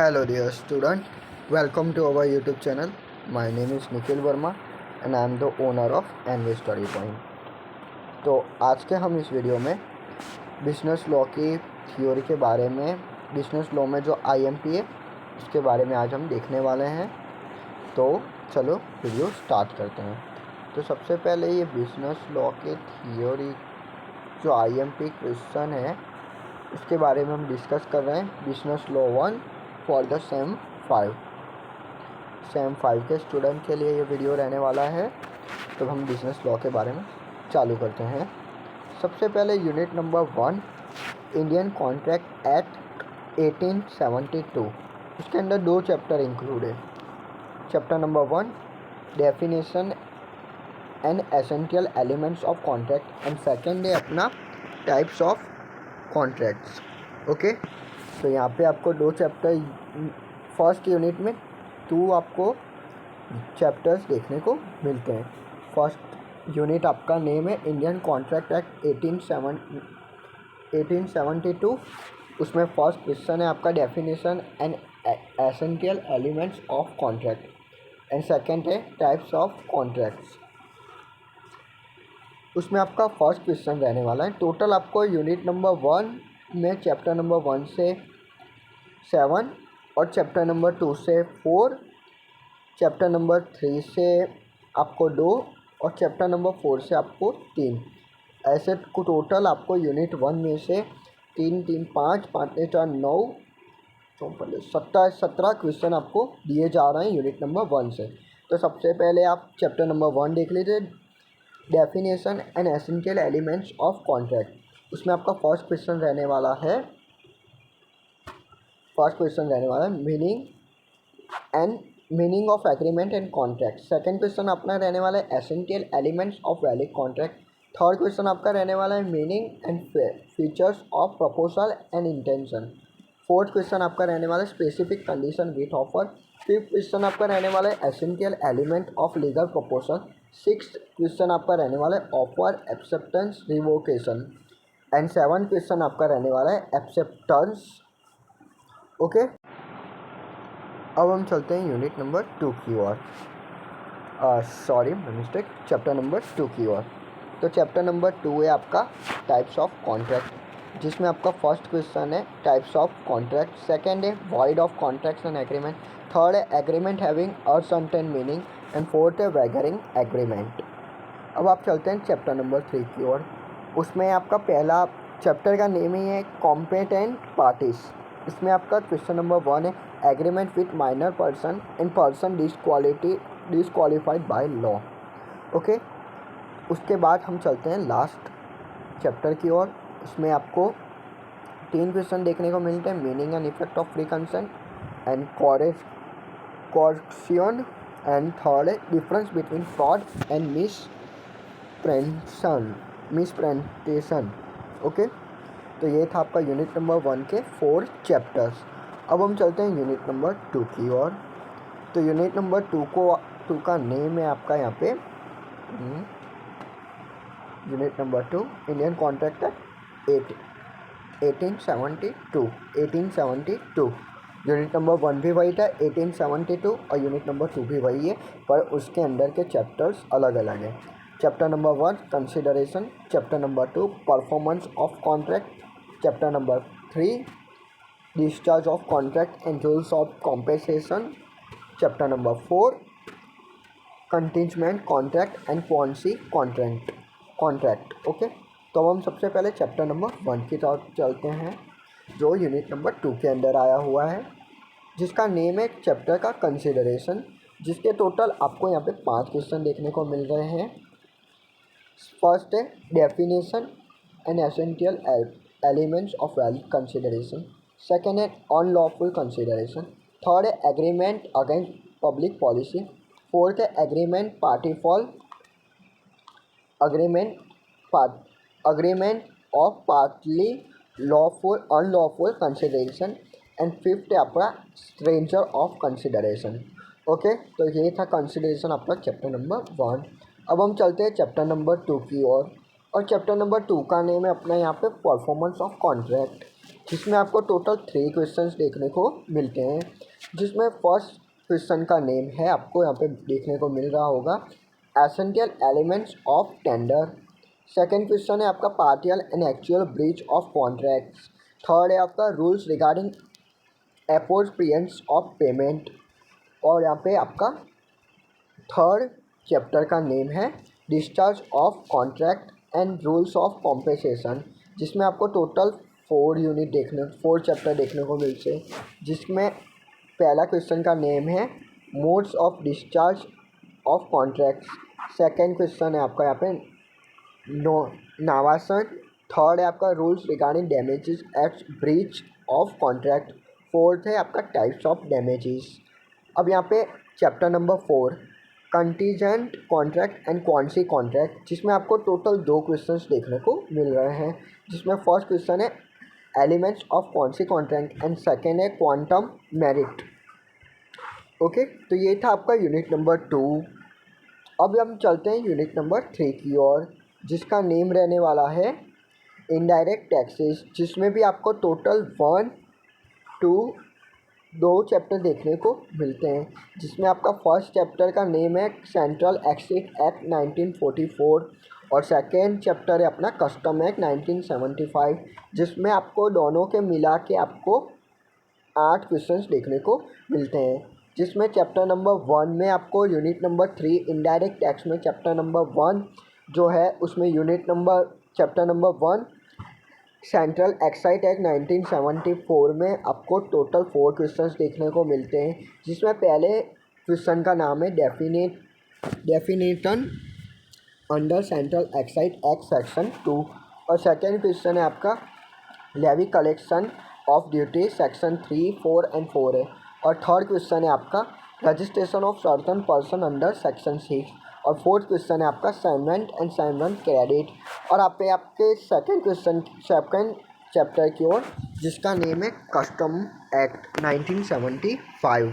Hello dear student, welcome to our YouTube channel. My name is Nikhil Verma and I am the owner of NV Study Point. तो आज के हम इस video में business law की theory के बारे में, बिजनेस लॉ में जो IMP है उसके बारे में आज हम देखने वाले हैं। तो चलो वीडियो स्टार्ट करते हैं। तो सबसे पहले ये बिजनेस लॉ के थ्योरी जो IMP क्वेश्चन है उसके बारे में हम डिस्कस कर रहे हैं। Business law 1 for the same 5 के स्टूडेंट के लिए ये वीडियो रहने वाला है। तो हम बिजनेस लॉ के बारे में चालू करते हैं। सबसे पहले unit number 1 Indian contract act 1872, उसके अंदर 2 चैप्टर इंक्लूड है। Chapter number 1 definition and essential elements of contract and second है अपना टाइप्स ऑफ कॉन्ट्रैक्ट्स। ओके, तो यहाँ पे आपको 2 चैप्टर, फर्स्ट यूनिट में 2 आपको चैप्टर्स देखने को मिलते हैं। फर्स्ट यूनिट आपका नेम है इंडियन कॉन्ट्रैक्ट एक्ट 1872। उसमें फर्स्ट क्वेश्चन है आपका definition and essential elements of contract and second है टाइप्स ऑफ कॉन्ट्रैक्ट्स। उसमें आपका फर्स्ट क्वेश्चन रहने वाला है। टोटल आपको यूनिट नंबर 1 में चैप्टर नंबर 1 से 7 और चैप्टर नंबर 2 से 4, चैप्टर नंबर 3 से आपको 2 और चैप्टर नंबर 4 से आपको 3, ऐसे टोटल आपको यूनिट 1 में से 3 3 5 5 4 9 17 क्वेश्चन आपको दिए जा रहे हैं यूनिट नंबर 1 से। तो सबसे पहले आप चैप्टर नंबर 1 देख लीजिए, definition and essential elements of contract. उसमें आपका फर्स्ट क्वेश्चन रहने वाला है meaning of agreement and contract. Second question अपना रहने वाला है essential elements of valid contract. Third question आपका रहने वाला है meaning and features of proposal and intention. Fourth question आपका रहने वाला है specific condition with offer. Fifth question आपका रहने वाला है essential element of legal proposal. Sixth question आपका रहने वाला है offer acceptance revocation and seven question आपका रहने वाला है एक्सेप्टेंस। ओके, अब हम चलते हैं यूनिट नंबर 2 की ओर, चैप्टर नंबर 2 की ओर। तो चैप्टर नंबर 2 है आपका टाइप्स ऑफ कॉन्ट्रैक्ट, जिसमें आपका फर्स्ट क्वेश्चन है टाइप्स ऑफ कॉन्ट्रैक्ट, सेकंड है void of contracts and agreement, third है agreement having uncertain meaning and fourth है वैगरिंग एग्रीमेंट। अब आप चलते हैं चैप्टर नंबर 3 की ओर। उसमें आपका पहला चैप्टर का नेम ही है कॉम्पिटेंट पार्टीज। इसमें आपका क्वेश्चन नंबर 1 है agreement with minor person and person disqualified by law. Okay, उसके बाद हम चलते हैं लास्ट चैप्टर की ओर। इसमें आपको 3 क्वेश्चन देखने को मिलते हैं, meaning and effect of free consent and coercion and third है difference between fraud and misrepresentation. Okay, तो ये था आपका यूनिट नंबर 1 के 4 चैप्टर्स। अब हम चलते हैं यूनिट नंबर 2 की ओर। तो यूनिट नंबर 2 का नेम है आपका यहाँ पे unit number 2 Indian contract act 1872। Unit number 1 भी वही था 1872 और यूनिट नंबर 2 भी वही है, पर उसके अंदर के चैप्टर्स अलग अलग हैं। Chapter number 1 consideration, chapter number 2 performance of contract, chapter number 3 discharge of contract and rules of compensation, chapter number 4 contingent contract and quasi contract. Okay, तो हम सबसे पहले चैप्टर नंबर 1 की तरफ चलते हैं, जो यूनिट नंबर 2 के अंदर आया हुआ है, जिसका नेम है चैप्टर का कंसिडरेशन, जिसके टोटल आपको यहाँ पे 5 क्वेश्चन देखने को मिल रहे हैं। फर्स्ट है definition and essential elements of valid consideration, second है अनलॉफुल कंसिडरेशन, थर्ड है agreement against public policy, fourth है agreement of partly lawful unlawful consideration and fifth है आपका स्ट्रेंजर ऑफ कंसिडरेशन। ओके, तो ये था कंसिडरेशन आपका चैप्टर नंबर 1। अब हम चलते हैं चैप्टर नंबर 2 की ओर, और चैप्टर नंबर 2 का नेम है अपना यहाँ पे परफॉर्मेंस ऑफ कॉन्ट्रैक्ट। जिसमें आपको टोटल 3 क्वेश्चंस देखने को मिलते हैं। जिसमें फर्स्ट क्वेश्चन का नेम है, आपको यहाँ पे देखने को मिल रहा होगा, essential elements of tender. Second question है आपका partial and actual breach of contracts. Third है आपका रूल्स रिगार्डिंग एप्रोप्रिएंस ऑफ पेमेंट। और यहाँ पे आपका थर्ड चैप्टर का नेम है discharge of contract and rules of compensation, जिसमें आपको टोटल 4 चैप्टर देखने को मिलते हैं। जिसमें पहला क्वेश्चन का नेम है modes of discharge of contract. Second question है आपका यहाँ पे नावासन। थर्ड है आपका rules regarding damages at breach of contract. Fourth है आपका टाइप्स ऑफ डैमेजेस। अब यहाँ पे chapter number 4 contingent contract and quasi contract, जिसमें आपको टोटल 2 क्वेश्चंस देखने को मिल रहे हैं। जिसमें फर्स्ट क्वेश्चन है elements of quasi contract and second है क्वांटम मेरिट। ओके, तो ये था आपका यूनिट नंबर 2। अब हम चलते हैं यूनिट नंबर 3 की ओर, जिसका नेम रहने वाला है इनडायरेक्ट टैक्सेस, जिसमें भी आपको टोटल 1, 2, 2 चैप्टर देखने को मिलते हैं। जिसमें आपका फर्स्ट चैप्टर का नेम है सेंट्रल एक्साइज एक्ट 1944 और सेकेंड चैप्टर है अपना कस्टम एक्ट 1975, जिसमें आपको दोनों के मिला के आपको 8 क्वेश्चंस देखने को मिलते हैं। जिसमें चैप्टर नंबर 1 में आपको यूनिट नंबर 3 इनडायरेक्ट टैक्स में चैप्टर नंबर 1 जो है उसमें chapter number 1 central excise act 1974 में आपको टोटल 4 क्वेश्चंस देखने को मिलते हैं। जिसमें पहले क्वेश्चन का नाम है definition under central excise act section 2 और सेकेंड क्वेश्चन है आपका levy collection of duty section 3, 4 and 4 है। और थर्ड क्वेश्चन है आपका registration of certain person under section 6 और फोर्थ क्वेश्चन है आपका असाइनमेंट एंड असाइनमेंट क्रेडिट। और आपके सेकेंड चैप्टर की ओर, जिसका नेम है कस्टम एक्ट 1975।